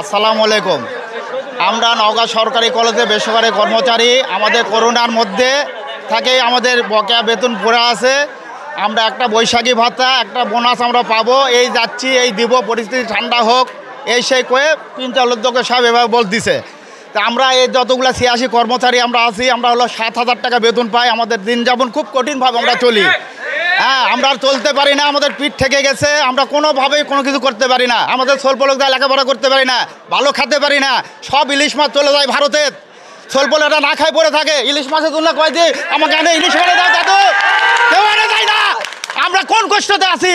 আসসালামু আলাইকুম। আমরা নওগাঁ সরকারি কলেজে বেসরকারি কর্মচারী। আমাদের করোনার মধ্যে থেকে আমাদের বকেয়া বেতন পড়ে আছে। আমরা একটা বৈশাখী ভাতা, একটা বোনাস আমরা পাবো, এই যাচ্ছি, এই দিব, পরিস্থিতি ঠান্ডা হোক, এই সেই কয়ে প্রিন্সিপাল অধ্যক্ষ সাহেব এভাবে বল দিছে। তা আমরা এই যতগুলো 86 কর্মচারী আমরা আছি, আমরা হলো 7,000 টাকা বেতন পাই। আমাদের দিন যাপন খুব কঠিনভাবে আমরা চলি। হ্যাঁ, আমরা আর চলতে পারি না, আমাদের পিঠ থেকে গেছে, আমরা কোনোভাবেই কোনো কিছু করতে পারি না। আমাদের স্বল্পলোক দিয়ে লেখাপড়া করতে পারি না, ভালো খেতে পারি না। সব ইলিশ মাছ চলে যায় ভারতের, স্বল্পলোকরা না খায় পড়ে থাকে। ইলিশ মাছের জন্য কয় যে আমাকে এনে ইলিশ মারে দাও দাদু, কেউ এনে যায় না। আমরা কোন কষ্টতে আছি,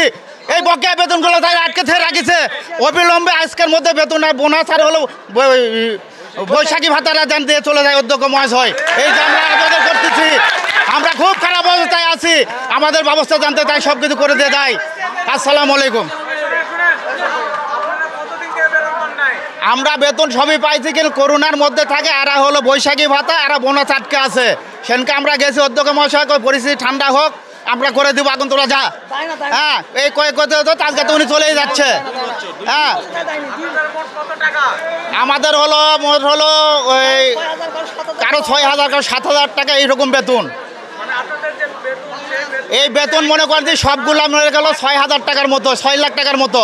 এই বকেয়া বেতনগুলো তাই আটকে থেকে রাখিছে। অবিলম্বে আজকের মধ্যে বেতন আর বোনাস আর হলো বৈশাখী ভাতারা যান দিয়ে চলে যায়, অধ্যক্ষ মহাশয়। এই যে আমরা আবেদন করতেছি, আমরা খুব খারাপ অবস্থায় আছি, আমাদের ব্যবস্থা জানতে তাই সব কিছু করে দিয়ে দেয়। আসসালামু আলাইকুম। আমরা বেতন সবই পাইছি, কিন্তু করোনার মধ্যে থাকে। এরা হলো বৈশাখী ভাতা, এরা বোনাস আটকে আছে। সেনকে আমরা গেছি অধ্যক্ষ মহাশয়, পরিস্থিতি ঠান্ডা হোক, আমরা করে দিব, এখন তোরা যা। হ্যাঁ, এই কয়েক কথা হতো, আজকে তো উনি চলেই যাচ্ছে। হ্যাঁ, আমাদের হলো মোট হলো ওই কারো 6,000, কারো 7,000 টাকা এইরকম বেতন। এই বেতন মনে করেন যে সবগুলো মনে গেল 6,000 টাকার মতো, 6 লাখ টাকার মতো।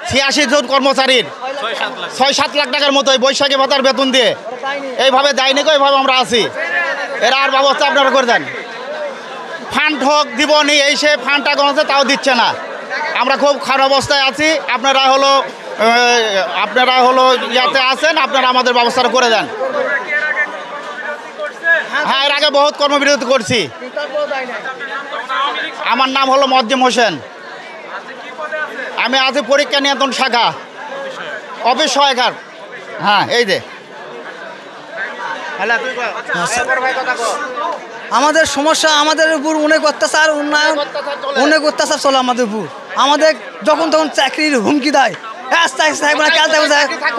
86 জন কর্মচারীর 6-7 লাখ টাকার মতো এই বৈশাখী ভাতার বেতন দিয়ে এইভাবে দেয়নি। এইভাবে আমরা আছি, এরা আর ব্যবস্থা আপনারা করে দেন। ফান্ড হোক দিবনি, এই সে ফান্ডটা কমছে, তাও দিচ্ছে না। আমরা খুব খারাপ অবস্থায় আছি। আপনারা হলো ইয়াতে আছেন, আপনারা আমাদের ব্যবস্থাটা করে দেন। হ্যাঁ, এর আগে বহুত কর্মবিরতি করছি। আমার নাম হলো মজ্জিম হোসেন। আমি আছি পরীক্ষা নিয়ন্ত্রণ শাখা, অফিস সহায়কার। হ্যাঁ, এই যে আমাদের সমস্যা, আমাদের উপর অনেক অত্যাচার, উন্নয়ন অনেক অত্যাচার চলে আমাদের উপর। আমাদের যখন তখন চাকরির হুমকি দেয়, থাকবে না, কাল থাকবে,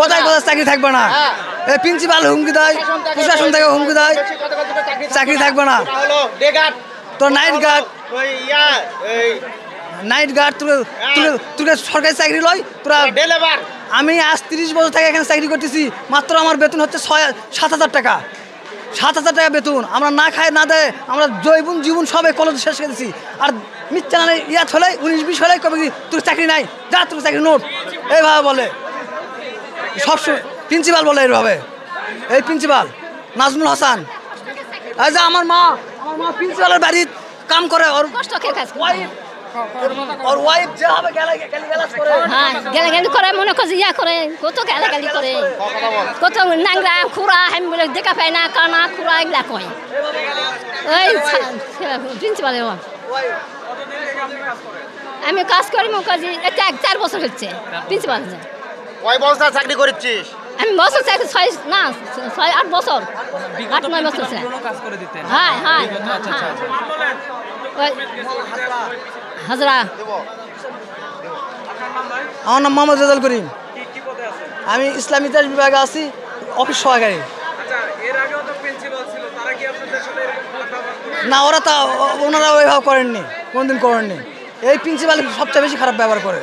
কোথায় কোথায় চাকরি থাকবে না। এই প্রিন্সিপাল হুমকি দেয়, প্রশাসন থেকে হুমকি দেয়, চাকরি থাকবে না। তো নাইট গার্ড তোকে সরকারি চাকরি লয় তোরা। আমি আজ 30 বছর থেকে এখানে চাকরি করতেছি, মাত্র আমার বেতন হচ্ছে 7,000 টাকা। 7,000 টাকা বেতন। আমরা না খাই না দেয়, আমরা জীবন সবাই কলেজ শেষ করেছি। আর মিথ্যা না ইয়াত হলে 19-20 হলে কবে তোর চাকরি নাই, যা তোর চাকরি নোট, এইভাবে বলে সবসময়। প্রিন্সিপাল বলে এইভাবে, এই প্রিন্সিপাল নাজমুল হাসান। এই যে আমার মা প্রিন্সিপালের বাড়ির কাম করে, ওর ওয়াইফ যেভাবে গালাগালি করে, মনে করে ইয়া করে, কত গালাগালি করে, কত নাংরা খুড়া আমি বলে দেখা পাই না, কানা খুড়া এগুলা কয়। ওই প্রিন্সিপালের আমি কাজ করি, মনে করি এটা 4 বছর হচ্ছে প্রিন্সিপাল। কয় বছর চাকরি করেছিস? আমি বছর চাকরি 6-8 বছর, 8-9 বছর। হ্যাঁ হ্যাঁ, হাজরা। আমার নাম মোহাম্মদ রেজাল করিম। আমি ইসলামী ইতিহাস বিভাগে আছি, অফিস সহকারী। না, ওনারা ওইভাবে করেননি, কোনদিন করেননি। এই প্রিন্সিপাল সবচেয়ে বেশি খারাপ ব্যবহার করে।